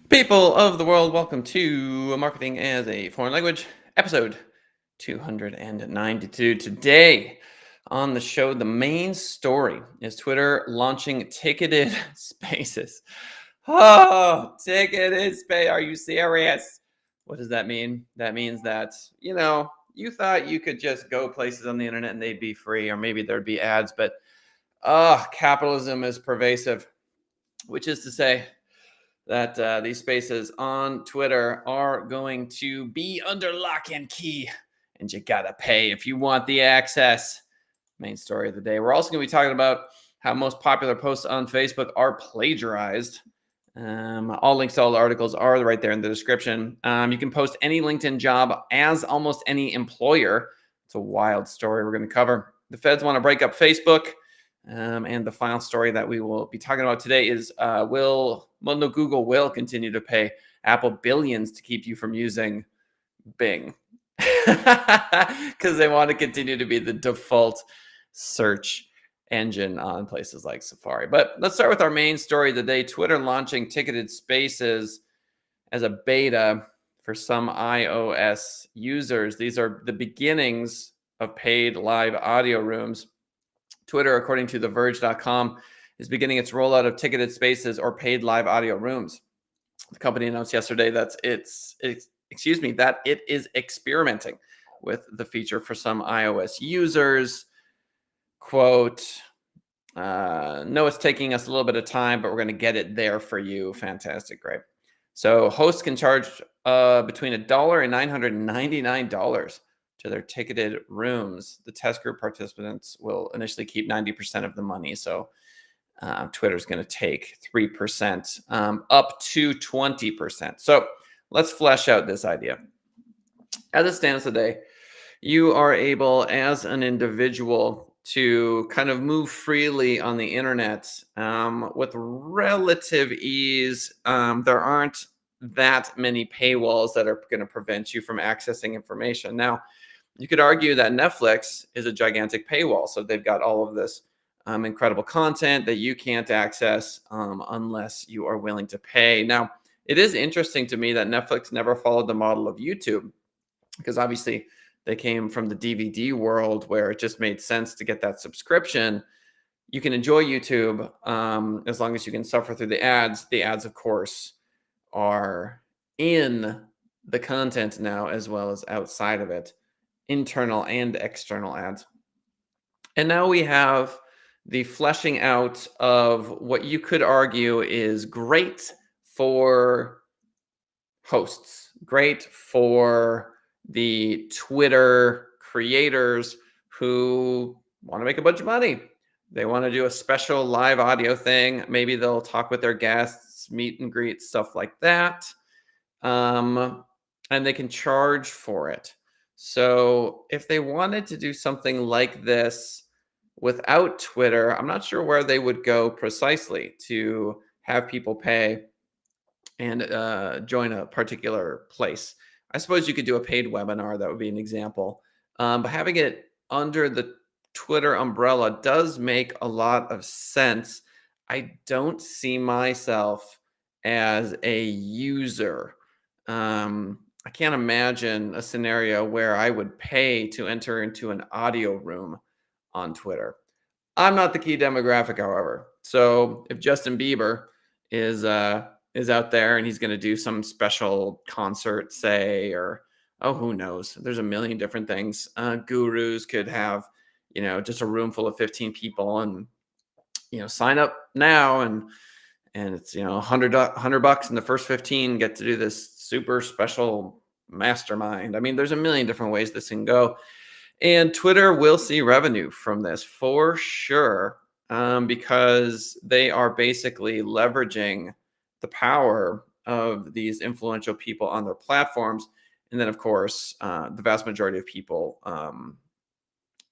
People of the world, welcome to Marketing as a Foreign Language, episode 292. Today on the show, the main story is Twitter launching ticketed spaces. Oh, ticketed space. Are you serious? What does that mean? That means that, you thought you could just go places on the internet and they'd be free, or maybe there'd be ads, but capitalism is pervasive, which is to say, that these spaces on Twitter are going to be under lock and key, and you gotta pay if you want the access. Main story of the day. We're also going to be talking about how most popular posts on Facebook are plagiarized. All links to all the articles are right there in the description. You can post any LinkedIn job as almost any employer. It's a wild story we're going to cover. The feds want to break up Facebook. And the final story that we will be talking about today is Google will continue to pay Apple billions to keep you from using Bing because they want to continue to be the default search engine on places like Safari. But let's start with our main story of the day. Twitter launching ticketed spaces as a beta for some iOS users. These are the beginnings of paid live audio rooms. Twitter, according to TheVerge.com, is beginning its rollout of ticketed spaces or paid live audio rooms. The company announced yesterday that it is experimenting with the feature for some iOS users. Quote, no, it's taking us a little bit of time, but we're going to get it there for you. Fantastic, great. So hosts can charge between $1 and $999 to their ticketed rooms. The test group participants will initially keep 90% of the money. So Twitter's going to take 3% up to 20%. So let's flesh out this idea. As it stands today, you are able as an individual to kind of move freely on the internet with relative ease. There aren't that many paywalls that are going to prevent you from accessing information. Now, you could argue that Netflix is a gigantic paywall. So they've got all of this incredible content that you can't access unless you are willing to pay. Now, it is interesting to me that Netflix never followed the model of YouTube, because obviously they came from the DVD world where it just made sense to get that subscription. You can enjoy YouTube as long as you can suffer through the ads. The ads, of course, are in the content now as well as outside of it, internal and external ads. And now we have the fleshing out of what you could argue is great for hosts, great for the Twitter creators who want to make a bunch of money. They want to do a special live audio thing. Maybe they'll talk with their guests, meet and greet, stuff like that. And they can charge for it. So if they wanted to do something like this without Twitter, I'm not sure where they would go precisely to have people pay and join a particular place. I suppose you could do a paid webinar. That would be an example. But having it under the Twitter umbrella does make a lot of sense. I don't see myself as a user. I can't imagine a scenario where I would pay to enter into an audio room on Twitter. I'm not the key demographic, however. So if Justin Bieber is out there and he's going to do some special concert, say, or who knows? There's a million different things. Gurus could have, just a room full of 15 people, and sign up now, and it's $100 and the first 15 get to do this super special mastermind. I mean, there's a million different ways this can go. And Twitter will see revenue from this for sure, because they are basically leveraging the power of these influential people on their platforms. And then, of course, the vast majority of people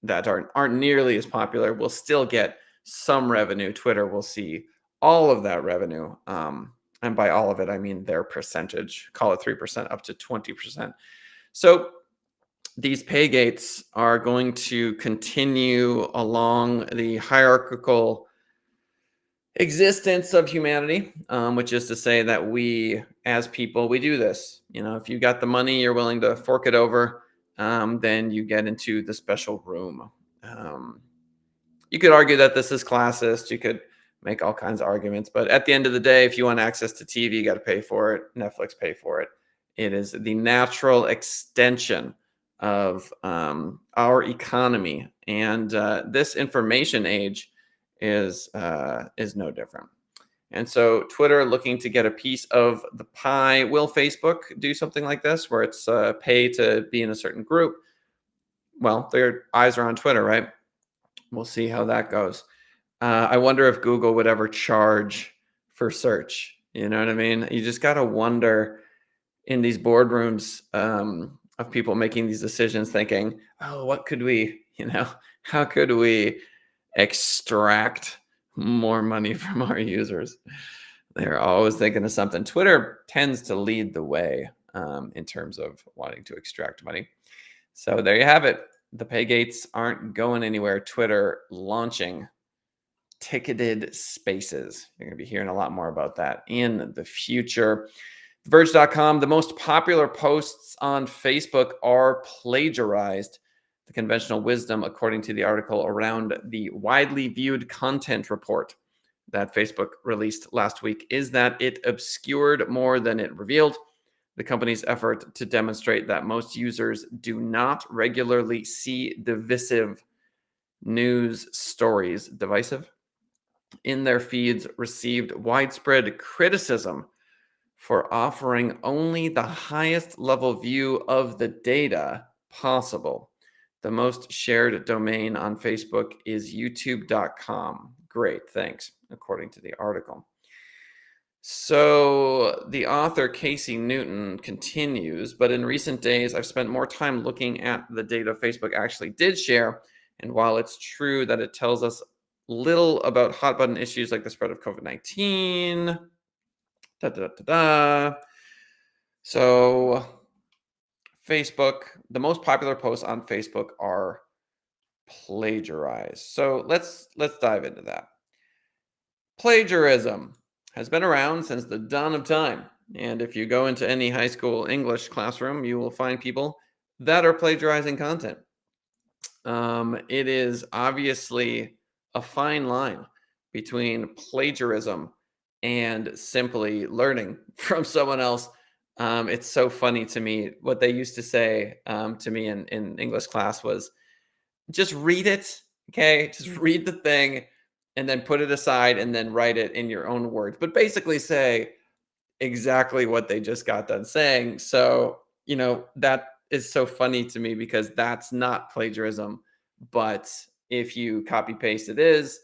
that aren't nearly as popular will still get some revenue. Twitter will see all of that revenue. And by all of it, I mean their percentage, call it 3% up to 20%. So these pay gates are going to continue along the hierarchical existence of humanity, which is to say that we, as people, we do this. If you got the money, you're willing to fork it over, then you get into the special room. Um, you could argue that this is classist. You could make all kinds of arguments, but at the end of the day, if you want access to TV, you got to pay for it. Netflix pay for it. It is the natural extension of our economy, and this information age is no different. And so, Twitter looking to get a piece of the pie. Will Facebook do something like this, where it's pay to be in a certain group? Well, their eyes are on Twitter, right? We'll see how that goes. I wonder if Google would ever charge for search. You know what I mean? You just got to wonder in these boardrooms of people making these decisions, thinking, oh, what could we, how could we extract more money from our users? They're always thinking of something. Twitter tends to lead the way in terms of wanting to extract money. So there you have it. The pay gates aren't going anywhere. Twitter launching ticketed spaces. You're going to be hearing a lot more about that in the future. Verge.com, the most popular posts on Facebook are plagiarized. The conventional wisdom, according to the article, around the widely viewed content report that Facebook released last week is that it obscured more than it revealed. The company's effort to demonstrate that most users do not regularly see divisive news stories, divisive, in their feeds received widespread criticism for offering only the highest level view of the data possible. The most shared domain on Facebook is youtube.com. Great, thanks, according to the article. So the author Casey Newton continues, but in recent days, I've spent more time looking at the data Facebook actually did share. And while it's true that it tells us little about hot button issues like the spread of COVID-19, so Facebook, the most popular posts on Facebook are plagiarized. So let's dive into that. Plagiarism has been around since the dawn of time. And if you go into any high school English classroom, you will find people that are plagiarizing content. It is obviously a fine line between plagiarism and simply learning from someone else. It's so funny to me. What they used to say to me in English class was just read it. Okay. Just read the thing and then put it aside and then write it in your own words. But basically say exactly what they just got done saying. So, that is so funny to me because that's not plagiarism, but if you copy paste, it is.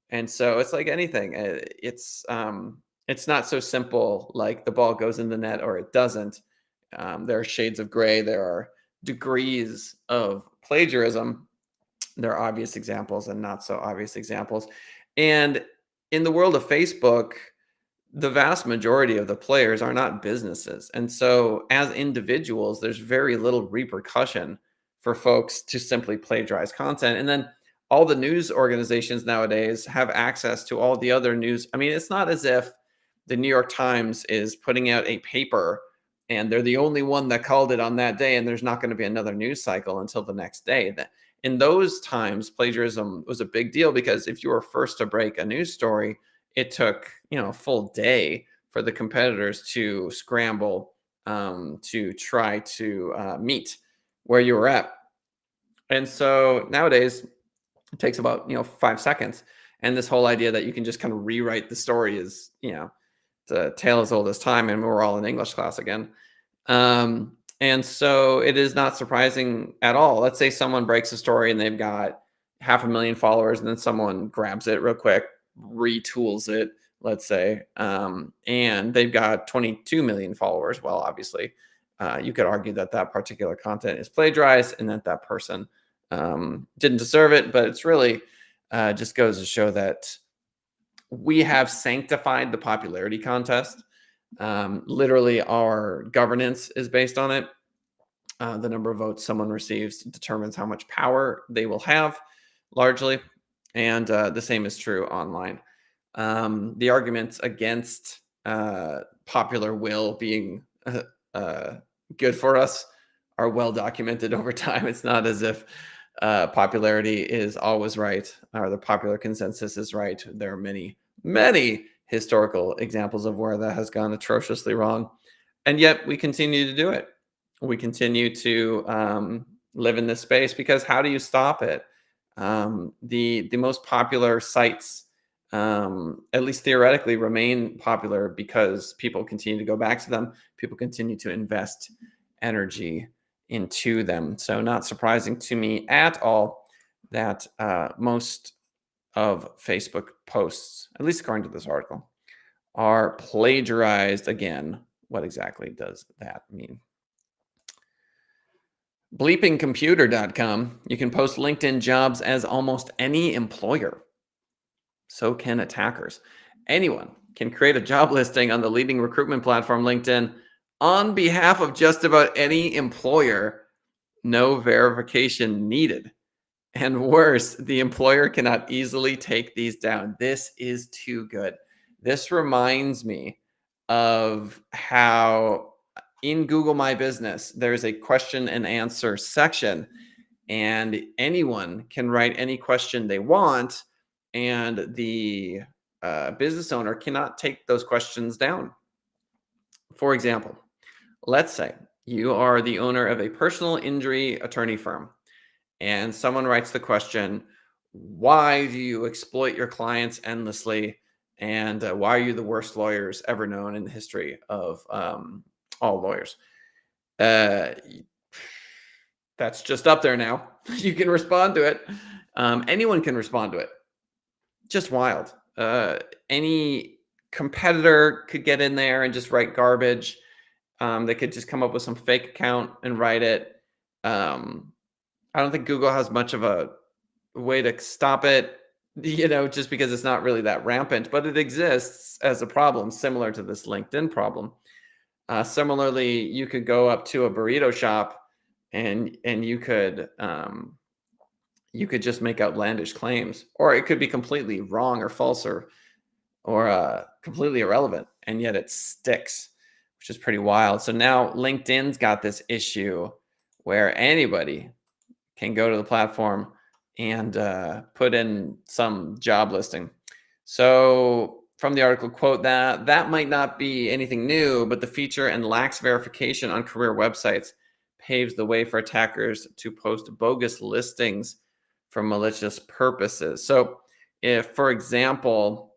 And so it's like anything. It's not so simple like the ball goes in the net or it doesn't. There are shades of gray. There are degrees of plagiarism. There are obvious examples and not so obvious examples. And in the world of Facebook, the vast majority of the players are not businesses. And so, as individuals, there's very little repercussion for folks to simply plagiarize content. And then all the news organizations nowadays have access to all the other news. I mean, it's not as if the New York Times is putting out a paper and they're the only one that called it on that day, and there's not going to be another news cycle until the next day. In those times, plagiarism was a big deal because if you were first to break a news story, it took a full day for the competitors to scramble to try to meet where you were at. And so nowadays it takes about 5 seconds. And this whole idea that you can just kind of rewrite the story is the tale as old as time, and we're all in English class again. And so it is not surprising at all. Let's say someone breaks a story and they've got 500,000 followers, and then someone grabs it real quick, retools it, let's say, and they've got 22 million followers. Well, obviously, you could argue that that particular content is plagiarized and that that person didn't deserve it. But it's really just goes to show that we have sanctified the popularity contest. Literally, our governance is based on it. The number of votes someone receives determines how much power they will have, largely. And the same is true online. The arguments against popular will being good for us are well documented over time. It's not as if popularity is always right or the popular consensus is right. There are many, many historical examples of where that has gone atrociously wrong. And yet we continue to do it. We continue to live in this space because how do you stop it? The most popular sites, at least theoretically, remain popular because people continue to go back to them. People continue to invest energy into them. So, not surprising to me at all that most of Facebook posts, at least according to this article, are plagiarized. Again, what exactly does that mean? Bleepingcomputer.com. You can post LinkedIn jobs as almost any employer. So can attackers. Anyone can create a job listing on the leading recruitment platform, LinkedIn, on behalf of just about any employer. No verification needed. And worse, the employer cannot easily take these down. This is too good. This reminds me of how in Google My Business, there's a question and answer section, and anyone can write any question they want, and the business owner cannot take those questions down. For example, let's say you are the owner of a personal injury attorney firm, and someone writes the question, why do you exploit your clients endlessly? And why are you the worst lawyers ever known in the history of all lawyers? Uh, that's just up there now. You can respond to it. Anyone can respond to it. Just wild. Any competitor could get in there and just write garbage. They could just come up with some fake account and write it. I don't think Google has much of a way to stop it, just because it's not really that rampant, but it exists as a problem similar to this LinkedIn problem. Similarly, you could go up to a burrito shop and you could just make outlandish claims, or it could be completely wrong or false or completely irrelevant, and yet it sticks, which is pretty wild. So now LinkedIn's got this issue where anybody can go to the platform and put in some job listing. So from the article, quote, that might not be anything new, but the feature and lax verification on career websites paves the way for attackers to post bogus listings for malicious purposes. So if, for example,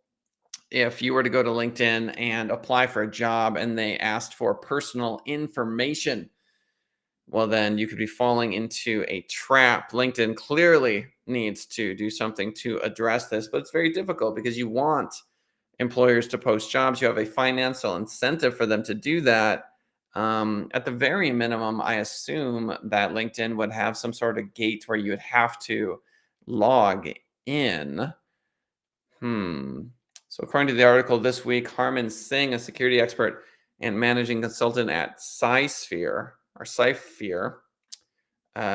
if you were to go to LinkedIn and apply for a job and they asked for personal information, well, then you could be falling into a trap. LinkedIn clearly needs to do something to address this, but it's very difficult because you want employers to post jobs. You have a financial incentive for them to do that. At the very minimum, I assume that LinkedIn would have some sort of gate where you would have to log in. So according to the article this week, Harman Singh, a security expert and managing consultant at Cysphere,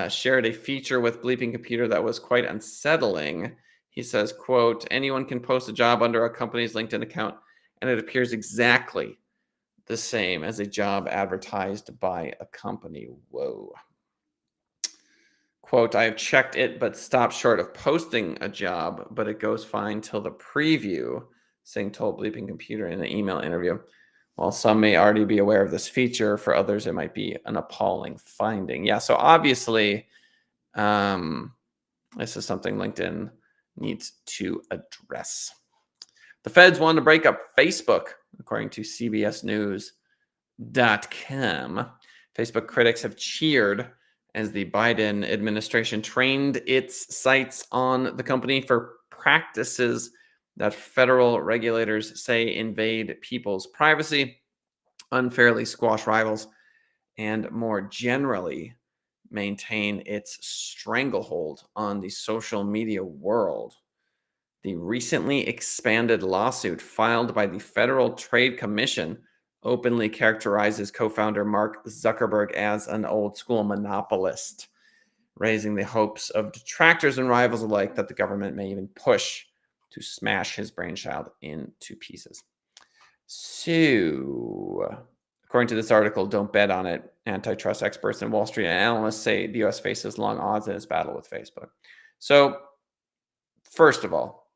shared a feature with Bleeping Computer that was quite unsettling. He says, quote, anyone can post a job under a company's LinkedIn account, and it appears exactly the same as a job advertised by a company. Whoa. Quote, I have checked it, but stopped short of posting a job, but it goes fine till the preview, Singh told Bleeping Computer in an email interview. While some may already be aware of this feature, for others, it might be an appalling finding. Yeah, so obviously, this is something LinkedIn needs to address. The feds want to break up Facebook, according to CBSNews.com. Facebook critics have cheered as the Biden administration trained its sights on the company for practices that federal regulators say invade people's privacy, unfairly squash rivals, and more generally maintain its stranglehold on the social media world. The recently expanded lawsuit filed by the Federal Trade Commission openly characterizes co-founder Mark Zuckerberg as an old-school monopolist, raising the hopes of detractors and rivals alike that the government may even push to smash his brainchild into pieces. So, according to this article, don't bet on it. Antitrust experts and Wall Street analysts say the US faces long odds in its battle with Facebook. So, first of all,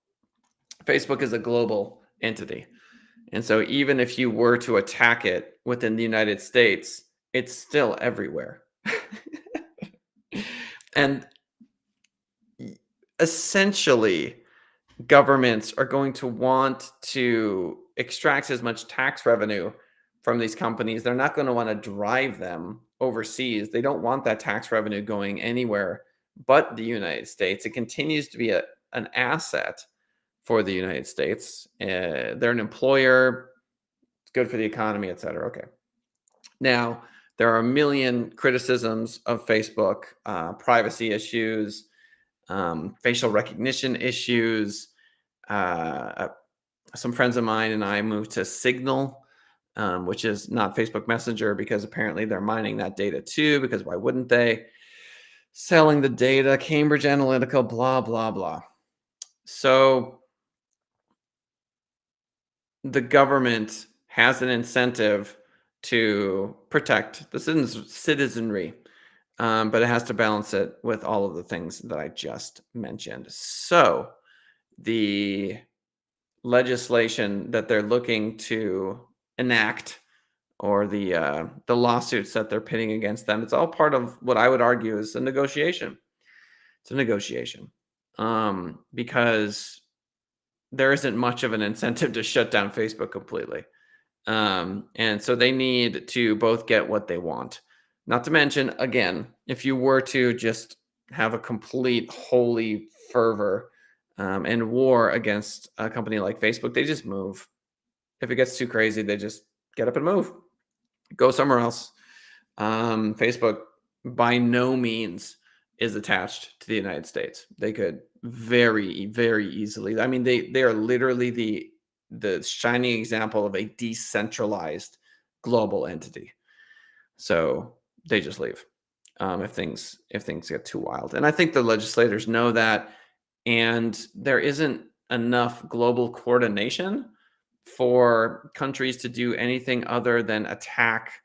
Facebook is a global entity. And so, even if you were to attack it within the United States, it's still everywhere. And essentially, governments are going to want to extract as much tax revenue from these companies. They're not going to want to drive them overseas. They don't want that tax revenue going anywhere but the United States. It continues to be an asset for the United States. They're an employer. It's good for the economy, et cetera. Okay. Now, there are a million criticisms of Facebook, privacy issues, facial recognition issues. Some friends of mine and I moved to Signal, which is not Facebook Messenger, because apparently they're mining that data too, because why wouldn't they? Selling the data, Cambridge Analytica, blah, blah, blah. So the government has an incentive to protect the citizenry, but it has to balance it with all of the things that I just mentioned. So the legislation that they're looking to enact, or the lawsuits that they're pitting against them, it's all part of what I would argue is a negotiation. It's a negotiation, because there isn't much of an incentive to shut down Facebook completely. And so they need to both get what they want. Not to mention, again, if you were to just have a complete holy fervor and war against a company like Facebook, they just move. If it gets too crazy, they just get up and move, go somewhere else. Facebook by no means is attached to the United States. They could very, very easily. I mean, they are literally the shining example of a decentralized global entity. So they just leave if things get too wild. And I think the legislators know that, and there isn't enough global coordination for countries to do anything other than attack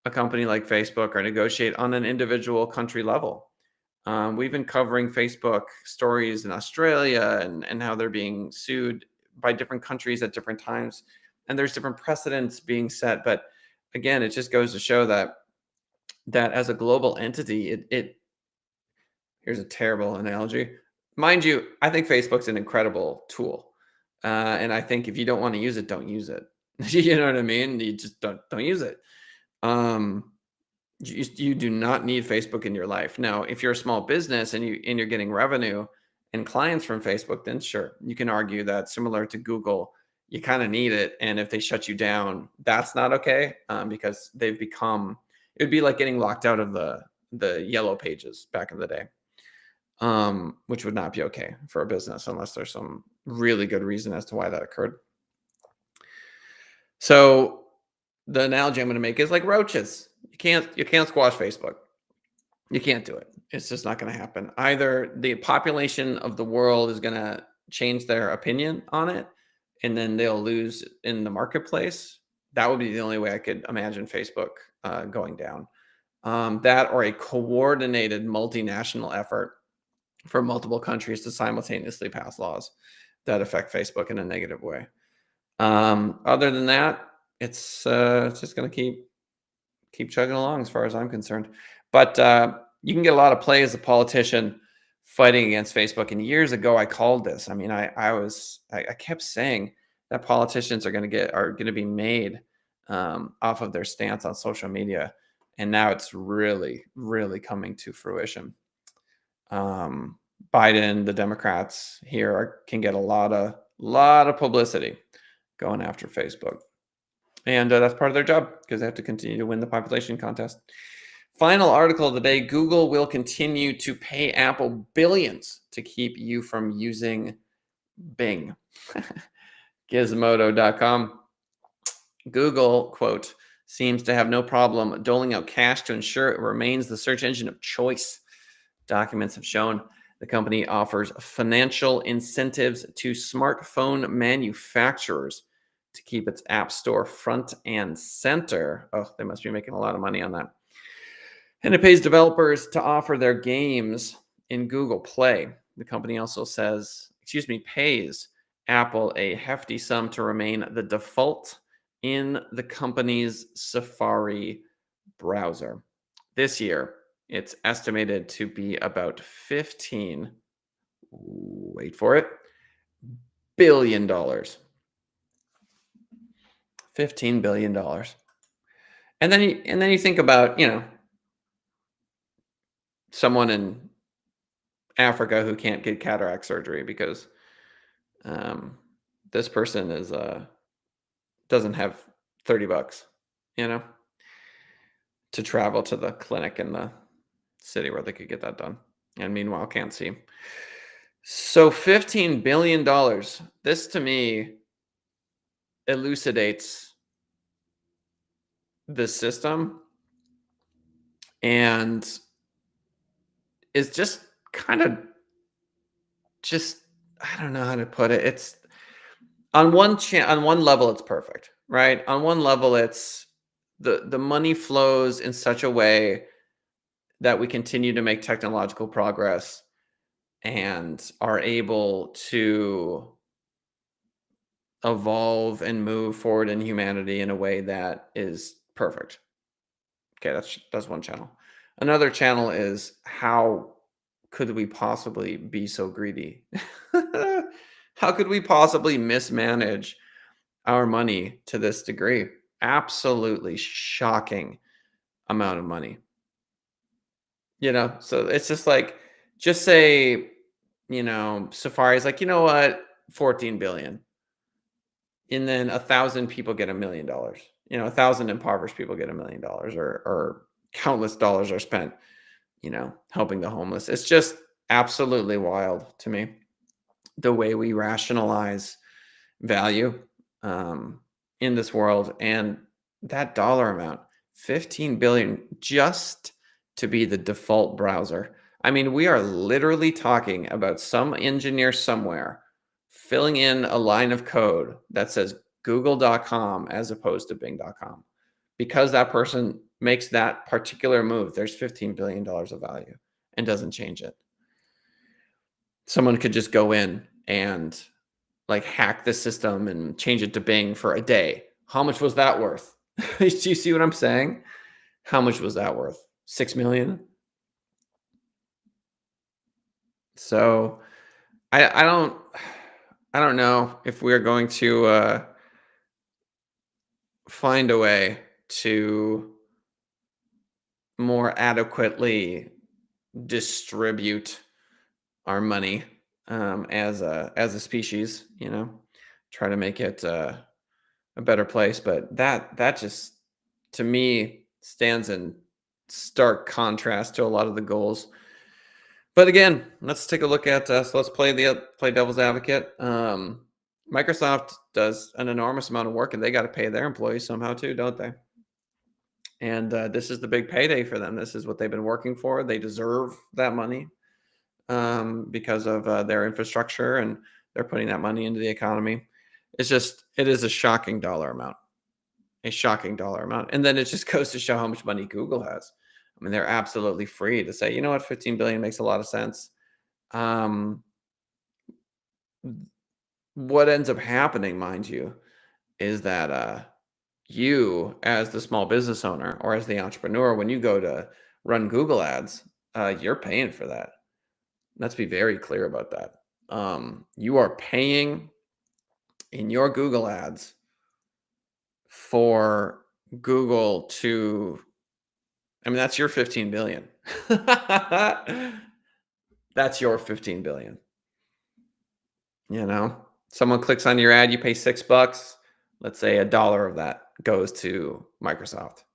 a company like Facebook or negotiate on an individual country level. We've been covering Facebook stories in Australia and how they're being sued by different countries at different times, and there's different precedents being set. But again, it just goes to show that as a global entity, it here's a terrible analogy. Mind you, I think Facebook's an incredible tool, and I think if you don't want to use it, don't use it. You know what I mean? You just don't use it. You do not need Facebook in your life. Now, if you're a small business and you're getting revenue and clients from Facebook, then sure, you can argue that similar to Google, you kind of need it. And if they shut you down, that's not okay, because they've become. It would be like getting locked out of the yellow pages back in the day, which would not be okay for a business unless there's some really good reason as to why that occurred. So the analogy I'm going to make is like roaches. You can't squash Facebook. You can't do it. It's just not going to happen. Either the population of the world is going to change their opinion on it, and then they'll lose in the marketplace. That would be the only way I could imagine Facebook going down. That, or a coordinated multinational effort for multiple countries to simultaneously pass laws that affect Facebook in a negative way. Other than that, it's just going to keep chugging along as far as I'm concerned. But you can get a lot of play as a politician fighting against Facebook. And years ago, I called this. I mean, I kept saying that politicians are going to be made off of their stance on social media, and now it's really, really coming to fruition. Biden, the Democrats here can get a lot of publicity going after Facebook. And that's part of their job because they have to continue to win the population contest. Final article of the day: Google will continue to pay Apple billions to keep you from using Bing. Gizmodo.com. Google, quote, seems to have no problem doling out cash to ensure it remains the search engine of choice. Documents have shown The company offers financial incentives to smartphone manufacturers to keep its app store front and center. Oh, they must be making a lot of money on that. And it pays developers to offer their games in Google Play. The company also pays Apple a hefty sum to remain the default in the company's Safari browser. This year, it's estimated to be about 15, wait for it, billion dollars. $15 billion. And then you think about, someone in Africa who can't get cataract surgery because um, this person doesn't have 30 bucks, you know, to travel to the clinic in the city where they could get that done. And meanwhile, can't see. So $15 billion. This to me elucidates the system and is just kind of just I don't know how to put it. It's on on one level it's perfect, right? On one level it's the money flows in such a way that we continue to make technological progress and are able to evolve and move forward in humanity in a way that is perfect. Okay, that's one channel. Another channel is how could we possibly be so greedy? How could we possibly mismanage our money to this degree? Absolutely shocking amount of money. So it's just like, just say, Safari's like, you know what, 14 billion. And then 1,000 people get $1 million. 1,000 impoverished people get $1 million, or countless dollars are spent, helping the homeless. It's just absolutely wild to me the way we rationalize value in this world, and that dollar amount, 15 billion, just to be the default browser. I mean, we are literally talking about some engineer somewhere filling in a line of code that says google.com as opposed to bing.com. Because that person makes that particular move, there's $15 billion of value and doesn't change it. Someone could just go in and like hack the system and change it to Bing for a day. How much was that worth? Do you see what I'm saying? How much was that worth? 6 million? So I don't know if we're going to find a way to more adequately distribute our money as a species, try to make it a better place. But that just to me stands in stark contrast to a lot of the goals. But again, let's take a look at so let's play devil's advocate. Microsoft does an enormous amount of work, and they got to pay their employees somehow too, don't they? And this is the big payday for them. This is what they've been working for. They deserve that money because of their infrastructure, and they're putting that money into the economy. It is a shocking dollar amount, a shocking dollar amount. And then it just goes to show how much money Google has. I mean, they're absolutely free to say, you know what, 15 billion makes a lot of sense. Um, what ends up happening, mind you, is that you, as the small business owner or as the entrepreneur, when you go to run Google ads, you're paying for that. Let's be very clear about that. You are paying in your Google ads for Google to, I mean, that's your 15 billion. That's your 15 billion. Someone clicks on your ad, you pay $6. Let's say $1 of that goes to Microsoft,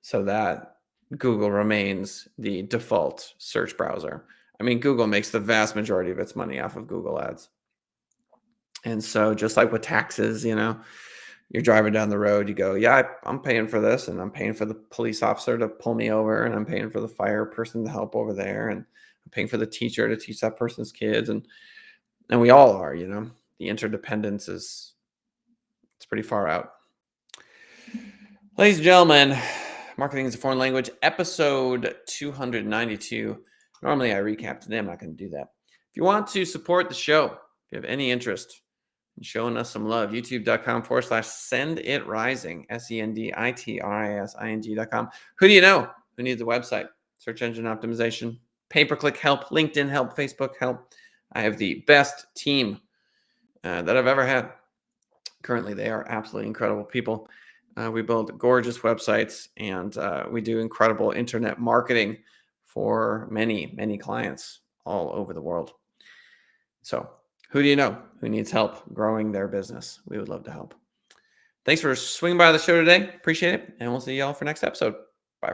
so that Google remains the default search browser. I mean, Google makes the vast majority of its money off of Google ads. And so just like with taxes, you're driving down the road, you go, yeah, I'm paying for this, and I'm paying for the police officer to pull me over, and I'm paying for the fire person to help over there, and paying for the teacher to teach that person's kids, and we all are. The interdependence it's pretty far out. Ladies and gentlemen, Marketing is a Foreign Language, episode 292. Normally I recap today. I'm not going to do that. If you want to support the show, if you have any interest in showing us some love, youtube.com/senditrising, SENDITRISING.com. Who do you know who needs a website? Search engine optimization, pay-per-click help, LinkedIn help, Facebook help. I have the best team that I've ever had. Currently, they are absolutely incredible people. We build gorgeous websites, and we do incredible internet marketing for many, many clients all over the world. So who do you know who needs help growing their business? We would love to help. Thanks for swinging by the show today. Appreciate it. And we'll see y'all for next episode.